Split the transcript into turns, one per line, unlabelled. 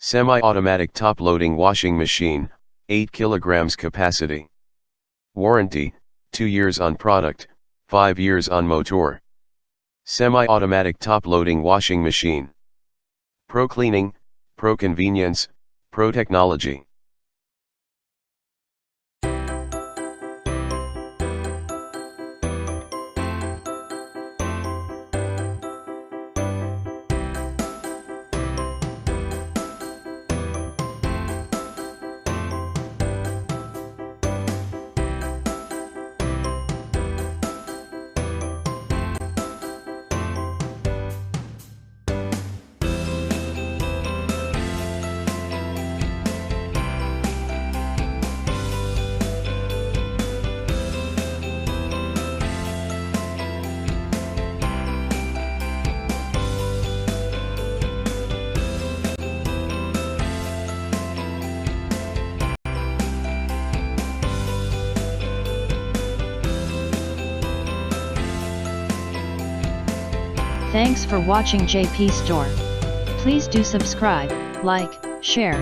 Semi-automatic top-loading washing machine, 8 kilograms capacity. Warranty, 2 years on product, 5 years on motor. Semi-automatic top-loading washing machine. Pro cleaning, pro convenience, pro technology.
Thanks for watching JP Store. Please do subscribe, like, share.